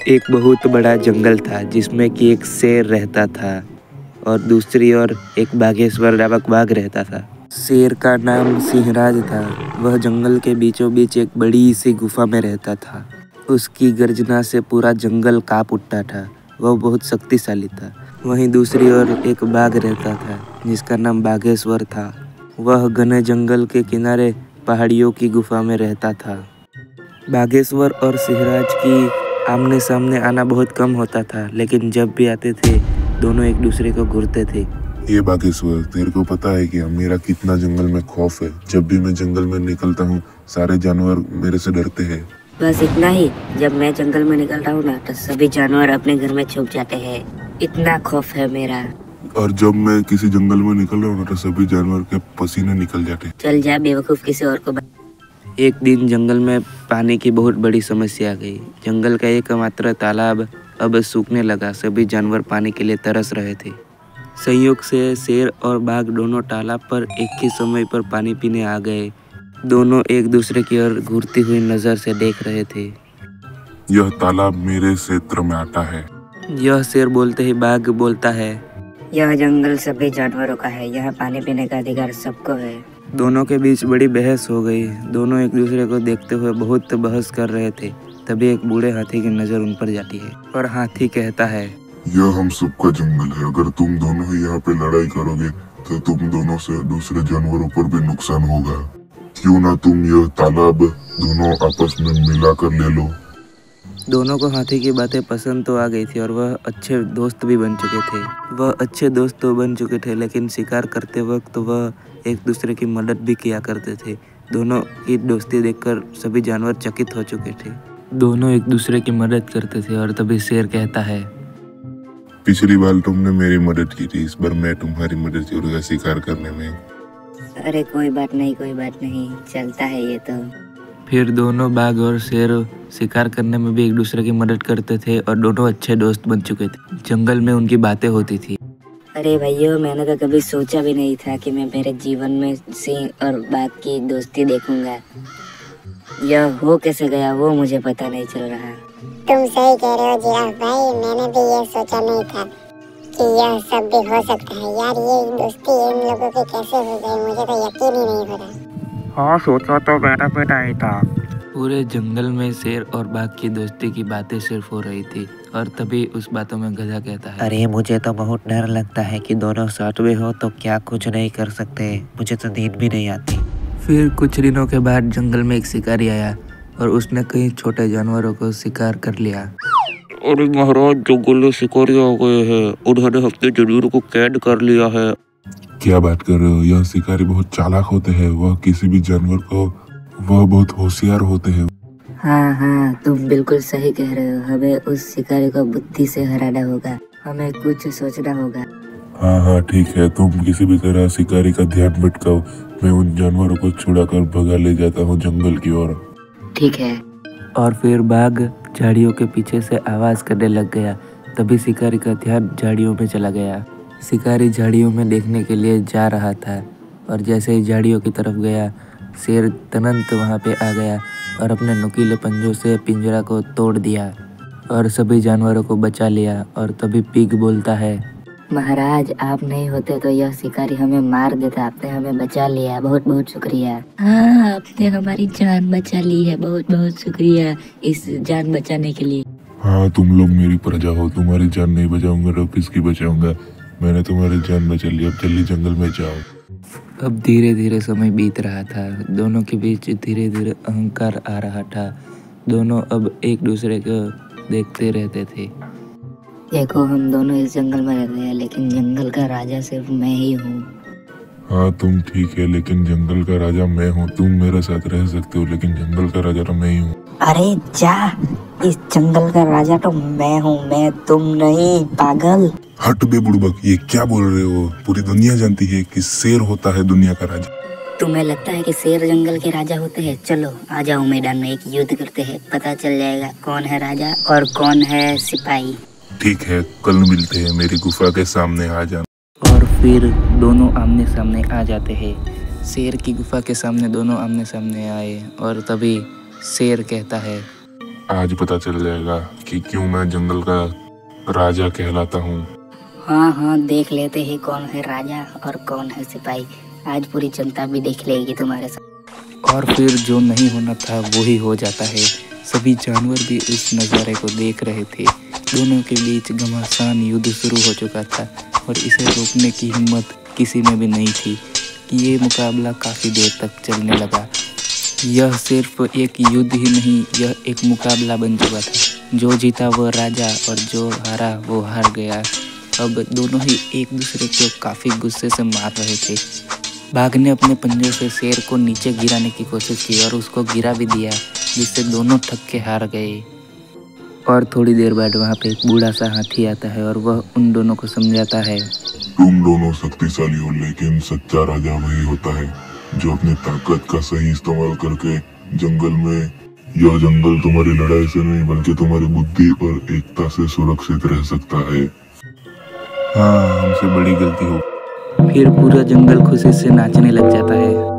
एक बहुत बड़ा जंगल था जिसमें कि एक शेर रहता था और दूसरी ओर एक बाघेश्वर नामक बाघ रहता था। शेर का नाम सिंहराज था। वह जंगल के बीचों बीच एक बड़ी सी गुफा में रहता था। उसकी गर्जना से पूरा जंगल कांप उठता था। वह बहुत शक्तिशाली था। वहीं दूसरी ओर एक बाघ रहता था जिसका नाम बाघेश्वर था। वह घने जंगल के किनारे पहाड़ियों की गुफा में रहता था। बाघेश्वर और सिंहराज की आमने सामने आना बहुत कम होता था, लेकिन जब भी आते थे दोनों एक दूसरे को घूरते थे। ये बागेश्वर, तेरे को पता है कि मेरा कितना जंगल में खौफ है। जब भी मैं जंगल में निकलता हूँ सारे जानवर मेरे से डरते हैं। बस इतना ही, जब मैं जंगल में निकलता हूँ ना तो सभी जानवर अपने घर में छुप जाते हैं। इतना खौफ है मेरा। और जब मैं किसी जंगल में निकल रहा हूँ ना तो सभी जानवर के पसीने निकल जाते हैं। चल जा बेवकूफ, किसी और को एक दिन जंगल में पानी की बहुत बड़ी समस्या आ गई। जंगल का एकमात्र तालाब अब सूखने लगा। सभी जानवर पानी के लिए तरस रहे थे। संयोग से शेर और बाघ दोनों तालाब पर एक ही समय पर पानी पीने आ गए। दोनों एक दूसरे की ओर घूरती हुई नजर से देख रहे थे। यह तालाब मेरे क्षेत्र में आता है। यह शेर बोलते ही बाघ बोलता है, यह जंगल सभी जानवरों का है। यहाँ पानी पीने का अधिकार सबको है। दोनों के बीच बड़ी बहस हो गई। दोनों एक दूसरे को देखते हुए बहुत बहस कर रहे थे। तभी एक बूढ़े हाथी की नजर उन पर जाती है और हाथी कहता है, यह हम सबका जंगल है। अगर तुम दोनों ही यहाँ पे लड़ाई करोगे तो तुम दोनों से दूसरे जानवरों पर भी नुकसान होगा। क्यों ना तुम यह तालाब दोनों आपस में मिलाकर ले लो। दोनों को हाथी की बातें पसंद तो आ गई थी और वह अच्छे दोस्त भी बन चुके थे। वह अच्छे दोस्त तो बन चुके थे, लेकिन शिकार करते वक्त वह एक दूसरे की मदद भी किया करते थे। दोनों की दोस्ती देखकर सभी जानवर चकित हो चुके थे। दोनों एक दूसरे की मदद करते थे और तभी शेर कहता है, पिछली बार तुमने मेरी मदद की थी, इस बार मैं तुम्हारी मदद करूंगा शिकार करने में। अरे कोई बात नहीं, चलता है ये तो। फिर दोनों बाघ और शेर शिकार करने में भी एक दूसरे की मदद करते थे और दोनों अच्छे दोस्त बन चुके थे। जंगल में उनकी बातें होती थी। अरे भैया, मैंने तो कभी सोचा भी नहीं था कि मैं मेरे जीवन में सिंह और बाघ की दोस्ती देखूंगा। यह हो कैसे गया वो मुझे पता नहीं चल रहा। तुम सही कह रहे हो जिराफ भाई, मैंने भी ये सोचा नहीं था कि यह सब भी हो सकता है। यार ये दोस्ती इन लोगों की कैसे हो गई, मुझे तो यकीन ही नहीं हो रहा। हाँ, सोचा तो मैंने भी नहीं था। पूरे जंगल में शेर और बाघ की दोस्ती की बातें सिर्फ हो रही थी और तभी उस बातों में गधा कहता है, अरे मुझे तो बहुत डर लगता है कि दोनों साथ में हो तो क्या कुछ नहीं कर सकते। मुझे तो नींद भी नहीं आती। फिर कुछ दिनों के बाद जंगल में एक शिकारी आया और उसने कई छोटे जानवरों को शिकार कर लिया। अरे महाराज, जंगल में शिकारी आ गए हैं। उन्होंने अपने जानवरों को कैद कर लिया है। क्या बात कर रहे हो? यह शिकारी बहुत चालाक होते हैं। वह किसी भी जानवर को वह बहुत होशियार होते हैं। हाँ, तुम बिल्कुल सही कह रहे हो। हमें उस शिकारी को बुद्धि से हराना होगा। हमें कुछ सोचना होगा। हाँ, ठीक है। तुम किसी भी तरह शिकारी का ध्यान भटकाओ। मैं उन जानवरों को छुड़ाकर भगा ले जाता हूँ जंगल की ओर। ठीक है। और फिर बाघ झाड़ियों के पीछे से आवाज करने लग गया। तभी शिकारी का ध्यान झाड़ियों में चला गया। शिकारी झाड़ियों में देखने के लिए जा रहा था और जैसे ही झाड़ियों की तरफ गया, शेर तुरंत वहां पे आ गया और अपने नुकीले पंजों से पिंजरा को तोड़ दिया और सभी जानवरों को बचा लिया। और तभी पिग बोलता है, महाराज, आप नहीं होते तो यह शिकारी हमें मार देता। आपने हमें बचा लिया, बहुत बहुत शुक्रिया। हाँ, आपने हमारी जान बचा ली है, बहुत बहुत शुक्रिया इस जान बचाने के लिए। हाँ, तुम लोग मेरी प्रजा हो। तुम्हारी जान नहीं बचाऊंगा तो किसकी बचाऊंगा? मैंने तुम्हारी जान बचा ली। अब जल्दी जंगल में जाओ। अब धीरे धीरे समय बीत रहा था। दोनों के बीच धीरे धीरे अहंकार आ रहा था। दोनों अब एक दूसरे को देखते रहते थे। देखो, हम दोनों इस जंगल में रहते हैं, लेकिन जंगल का राजा सिर्फ मैं ही हूँ। हाँ, तुम ठीक है, लेकिन जंगल का राजा मैं हूँ। तुम मेरे साथ रह सकते हो, लेकिन जंगल का राजा तो मैं ही हूँ। अरे जा, इस जंगल का राजा तो मैं हूँ, मैं तुम नहीं, पागल। हट बे बुड़बक, ये क्या बोल रहे हो? पूरी दुनिया जानती है कि शेर होता है दुनिया का राजा। तुम्हें लगता है कि शेर जंगल के राजा होते हैं? चलो आ जाओ मैदान में, एक युद्ध करते हैं। पता चल जाएगा कौन है राजा और कौन है सिपाही। ठीक है, कल मिलते हैं। मेरी गुफा के सामने आ जाना। और फिर दोनों आमने सामने आ जाते हैं। शेर की गुफा के सामने दोनों आमने सामने आए और तभी शेर कहता है, आज पता चल जाएगा कि क्यों मैं जंगल का राजा कहलाता हूँ। हाँ हाँ, देख लेते हैं कौन है राजा और कौन है सिपाही। आज पूरी जनता भी देख लेगी तुम्हारे साथ। और फिर जो नहीं होना था वो ही हो जाता है। सभी जानवर भी उस नज़ारे को देख रहे थे। दोनों के बीच घमासान युद्ध शुरू हो चुका था और इसे रोकने की हिम्मत किसी में भी नहीं थी कि ये मुकाबला काफ़ी देर तक चलने लगा। यह सिर्फ एक युद्ध ही नहीं, यह एक मुकाबला बन चुका था। जो जीता वो राजा और जो हारा वो हार गया। अब दोनों ही एक दूसरे को काफ़ी गुस्से से मार रहे थे। बाघ ने अपने पंजों से शेर को नीचे गिराने की कोशिश की और उसको गिरा भी दिया, जिससे दोनों थक के हार गए। और थोड़ी देर बाद वहाँ पे एक बूढ़ा सा हाथी आता है और वह उन दोनों को समझाता है, तुम दोनों शक्तिशाली हो, लेकिन सच्चा राजा वही होता है जो अपनी ताकत का सही इस्तेमाल करके जंगल में, यह जंगल तुम्हारी लड़ाई से नहीं बल्कि तुम्हारी बुद्धि और एकता से सुरक्षित रह सकता है। हाँ, हमसे बड़ी गलती हो। फिर पूरा जंगल खुशी से नाचने लग जाता है।